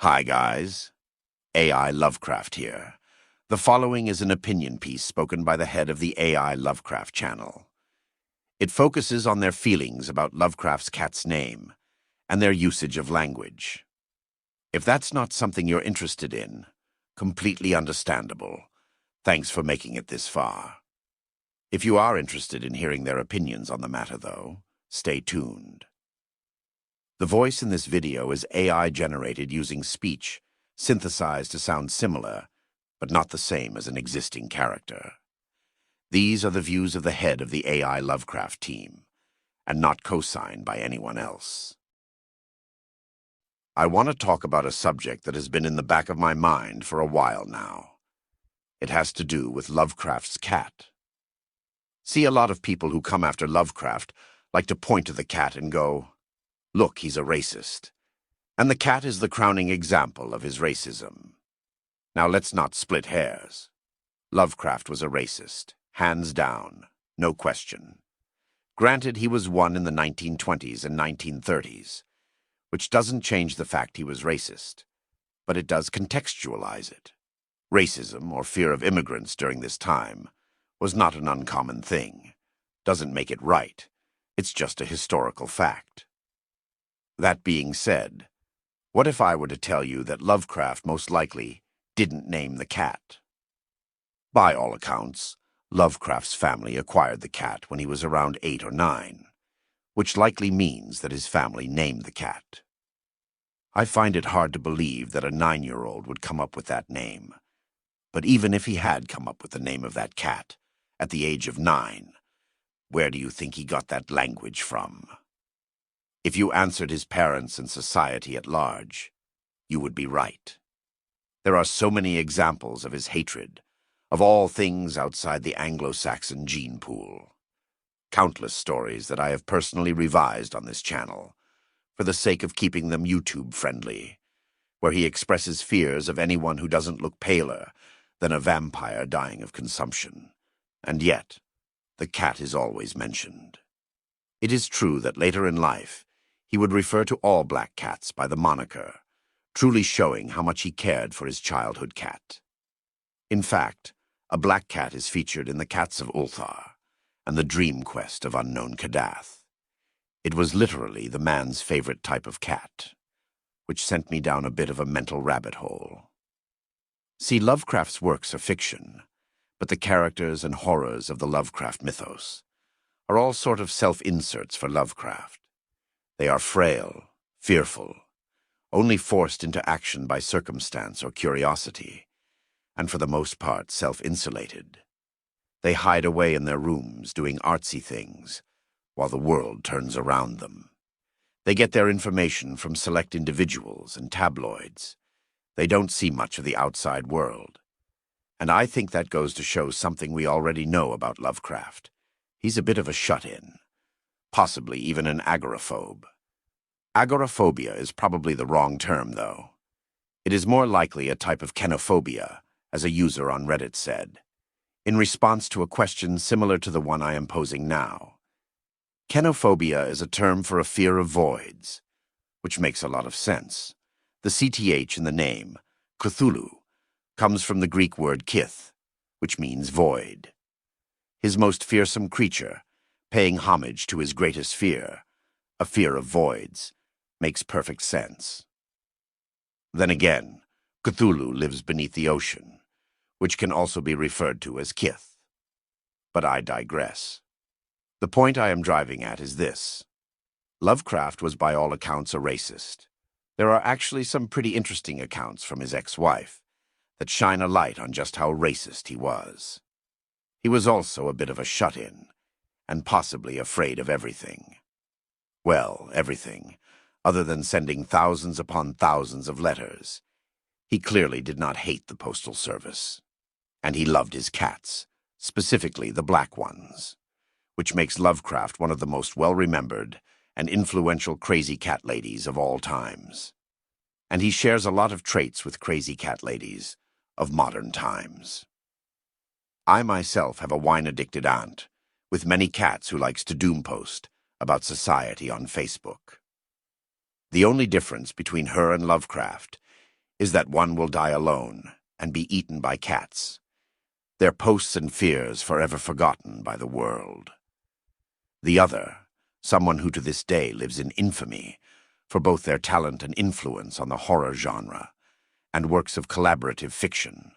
Hi guys, AI Lovecraft here. The following is an opinion piece spoken by the head of the AI Lovecraft channel. It focuses on their feelings about Lovecraft's cat's name and their usage of language. If that's not something you're interested in, completely understandable. Thanks for making it this far. If you are interested in hearing their opinions on the matter, though, stay tuned. The voice in this video is AI generated using speech, synthesized to sound similar, but not the same as an existing character. These are the views of the head of the AI Lovecraft team, and not co-signed by anyone else. I want to talk about a subject that has been in the back of my mind for a while now. It has to do with Lovecraft's cat. See, a lot of people who come after Lovecraft like to point to the cat and go, "Look, he's a racist." And the cat is the crowning example of his racism. Now let's not split hairs. Lovecraft was a racist, hands down, no question. Granted, he was one in the 1920s and 1930s, which doesn't change the fact he was racist, but it does contextualize it. Racism, or fear of immigrants during this time, was not an uncommon thing. Doesn't make it right. It's just a historical fact. That being said, what if I were to tell you that Lovecraft most likely didn't name the cat? By all accounts, Lovecraft's family acquired the cat when he was around 8 or 9, which likely means that his family named the cat. I find it hard to believe that a 9-year-old would come up with that name. But even if he had come up with the name of that cat at the age of 9, where do you think he got that language from? If you answered his parents and society at large, you would be right. There are so many examples of his hatred of all things outside the Anglo-Saxon gene pool. Countless stories that I have personally revised on this channel for the sake of keeping them YouTube-friendly, where he expresses fears of anyone who doesn't look paler than a vampire dying of consumption. And yet, the cat is always mentioned. It is true that later in life, he would refer to all black cats by the moniker, truly showing how much he cared for his childhood cat. In fact, a black cat is featured in the Cats of Ulthar and the Dream Quest of Unknown Kadath. It was literally the man's favorite type of cat, which sent me down a bit of a mental rabbit hole. See, Lovecraft's works are fiction, but the characters and horrors of the Lovecraft mythos are all sort of self-inserts for Lovecraft. They are frail, fearful, only forced into action by circumstance or curiosity, and for the most part self-insulated. They hide away in their rooms doing artsy things while the world turns around them. They get their information from select individuals and tabloids. They don't see much of the outside world. And I think that goes to show something we already know about Lovecraft. He's a bit of a shut-in. Possibly even an agoraphobe. Agoraphobia is probably the wrong term, though. It is more likely a type of kenophobia, as a user on Reddit said, in response to a question similar to the one I am posing now. Kenophobia is a term for a fear of voids, which makes a lot of sense. The CTH in the name, Cthulhu, comes from the Greek word kith, which means void. His most fearsome creature, paying homage to his greatest fear, a fear of voids, makes perfect sense. Then again, Cthulhu lives beneath the ocean, which can also be referred to as kith. But I digress. The point I am driving at is this. Lovecraft was by all accounts a racist. There are actually some pretty interesting accounts from his ex-wife that shine a light on just how racist he was. He was also a bit of a shut-in, and possibly afraid of everything. Well, everything, other than sending thousands upon thousands of letters. He clearly did not hate the Postal Service. And he loved his cats, specifically the black ones, which makes Lovecraft one of the most well-remembered and influential crazy cat ladies of all times. And he shares a lot of traits with crazy cat ladies of modern times. I myself have a wine-addicted aunt with many cats who likes to doompost about society on Facebook. The only difference between her and Lovecraft is that one will die alone and be eaten by cats, their posts and fears forever forgotten by the world. The other, someone who to this day lives in infamy for both their talent and influence on the horror genre and works of collaborative fiction,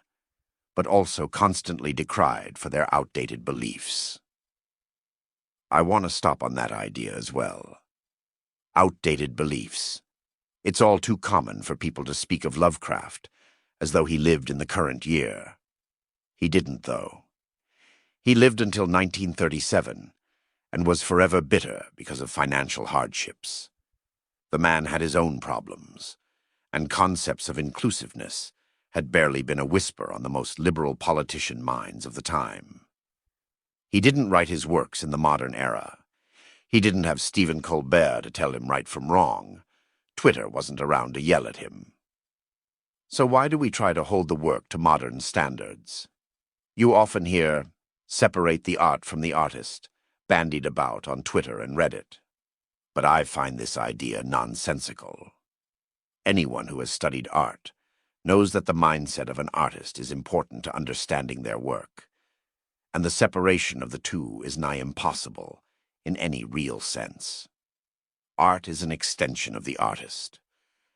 but also constantly decried for their outdated beliefs. I want to stop on that idea as well. Outdated beliefs. It's all too common for people to speak of Lovecraft as though he lived in the current year. He didn't, though. He lived until 1937 and was forever bitter because of financial hardships. The man had his own problems, and concepts of inclusiveness had barely been a whisper on the most liberal politician minds of the time. He didn't write his works in the modern era. He didn't have Stephen Colbert to tell him right from wrong. Twitter wasn't around to yell at him. So why do we try to hold the work to modern standards? You often hear, "separate the art from the artist," bandied about on Twitter and Reddit. But I find this idea nonsensical. Anyone who has studied art knows that the mindset of an artist is important to understanding their work, and the separation of the two is nigh impossible in any real sense. Art is an extension of the artist,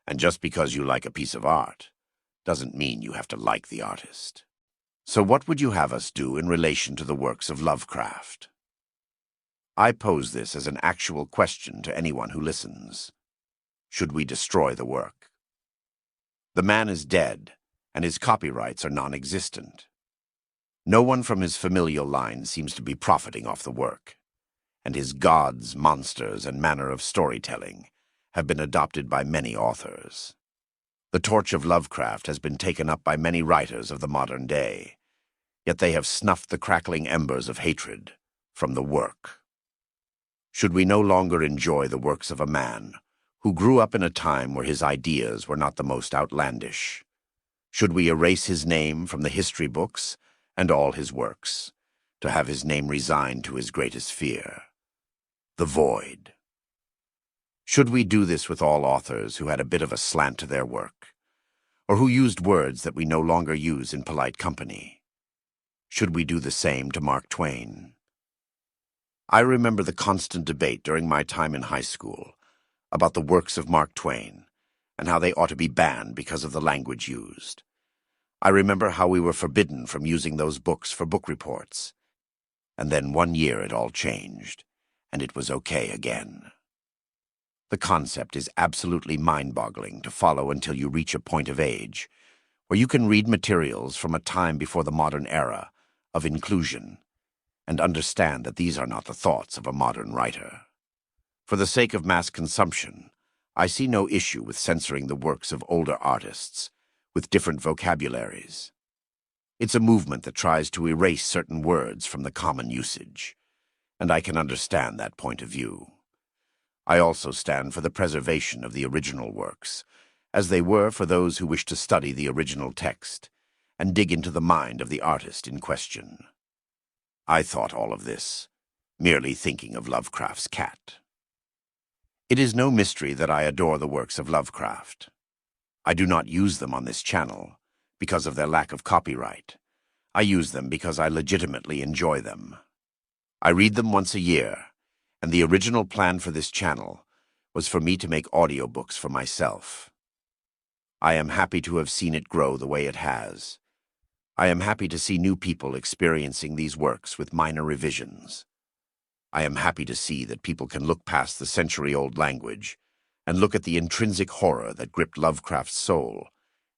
and just because you like a piece of art doesn't mean you have to like the artist. So what would you have us do in relation to the works of Lovecraft? I pose this as an actual question to anyone who listens. Should we destroy the work? The man is dead, and his copyrights are non-existent. No one from his familial line seems to be profiting off the work, and his gods, monsters, and manner of storytelling have been adopted by many authors. The torch of Lovecraft has been taken up by many writers of the modern day, yet they have snuffed the crackling embers of hatred from the work. Should we no longer enjoy the works of a man who grew up in a time where his ideas were not the most outlandish? Should we erase his name from the history books and all his works, to have his name resigned to his greatest fear, the void? Should we do this with all authors who had a bit of a slant to their work, or who used words that we no longer use in polite company? Should we do the same to Mark Twain? I remember the constant debate during my time in high school about the works of Mark Twain and how they ought to be banned because of the language used. I remember how we were forbidden from using those books for book reports. And then one year it all changed, and it was okay again. The concept is absolutely mind-boggling to follow until you reach a point of age where you can read materials from a time before the modern era of inclusion and understand that these are not the thoughts of a modern writer. For the sake of mass consumption, I see no issue with censoring the works of older artists with different vocabularies. It's a movement that tries to erase certain words from the common usage, and I can understand that point of view. I also stand for the preservation of the original works, as they were for those who wish to study the original text and dig into the mind of the artist in question. I thought all of this, merely thinking of Lovecraft's cat. It is no mystery that I adore the works of Lovecraft. I do not use them on this channel because of their lack of copyright. I use them because I legitimately enjoy them. I read them once a year, and the original plan for this channel was for me to make audiobooks for myself. I am happy to have seen it grow the way it has. I am happy to see new people experiencing these works with minor revisions. I am happy to see that people can look past the century-old language and look at the intrinsic horror that gripped Lovecraft's soul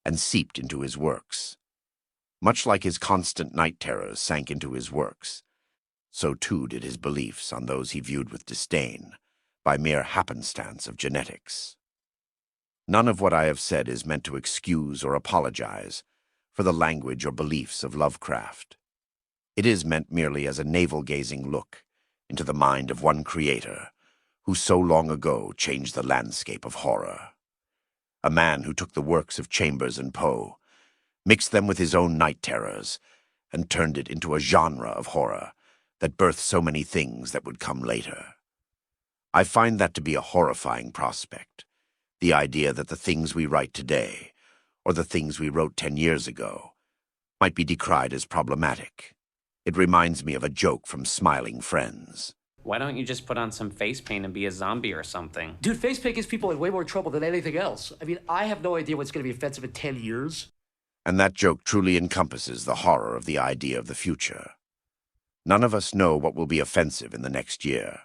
and seeped into his works. Much like his constant night terrors sank into his works, so too did his beliefs on those he viewed with disdain by mere happenstance of genetics. None of what I have said is meant to excuse or apologize for the language or beliefs of Lovecraft. It is meant merely as a navel-gazing look into the mind of one creator who so long ago changed the landscape of horror. A man who took the works of Chambers and Poe, mixed them with his own night terrors, and turned it into a genre of horror that birthed so many things that would come later. I find that to be a horrifying prospect, the idea that the things we write today, or the things we wrote 10 years ago, might be decried as problematic. It reminds me of a joke from Smiling Friends. Why don't you just put on some face paint and be a zombie or something? Dude, face paint gets people in way more trouble than anything else. I mean, I have no idea what's going to be offensive in 10 years. And that joke truly encompasses the horror of the idea of the future. None of us know what will be offensive in the next year.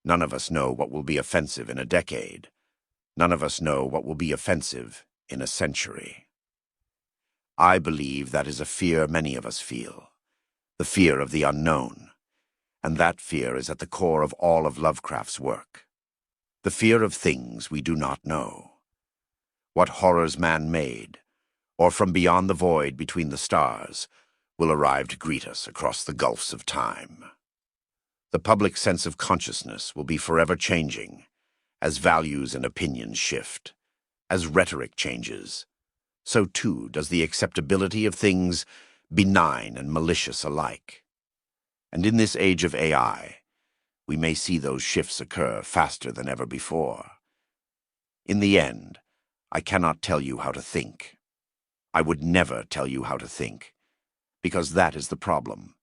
None of us know what will be offensive in a decade. None of us know what will be offensive in a century. I believe that is a fear many of us feel, the fear of the unknown, and that fear is at the core of all of Lovecraft's work. The fear of things we do not know. What horrors man made, or from beyond the void between the stars, will arrive to greet us across the gulfs of time. The public sense of consciousness will be forever changing, as values and opinions shift, as rhetoric changes. So too does the acceptability of things benign and malicious alike. And in this age of AI, we may see those shifts occur faster than ever before. In the end, I cannot tell you how to think. I would never tell you how to think, because that is the problem.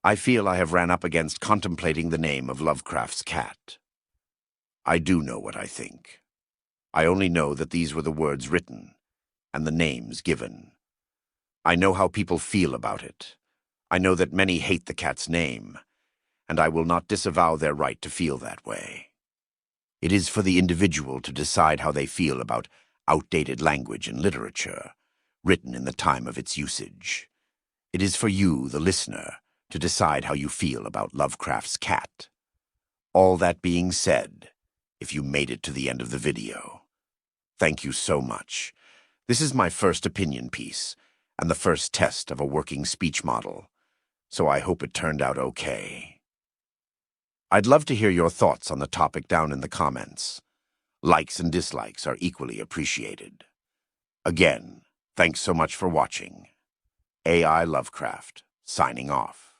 I feel I have ran up against contemplating the name of Lovecraft's cat. I do know what I think. I only know that these were the words written, and the names given. I know how people feel about it. I know that many hate the cat's name, and I will not disavow their right to feel that way. It is for the individual to decide how they feel about outdated language and literature, written in the time of its usage. It is for you, the listener, to decide how you feel about Lovecraft's cat. All that being said, if you made it to the end of the video, thank you so much. This is my first opinion piece, and the first test of a working speech model, so I hope it turned out okay. I'd love to hear your thoughts on the topic down in the comments. Likes and dislikes are equally appreciated. Again, thanks so much for watching. AI Lovecraft, signing off.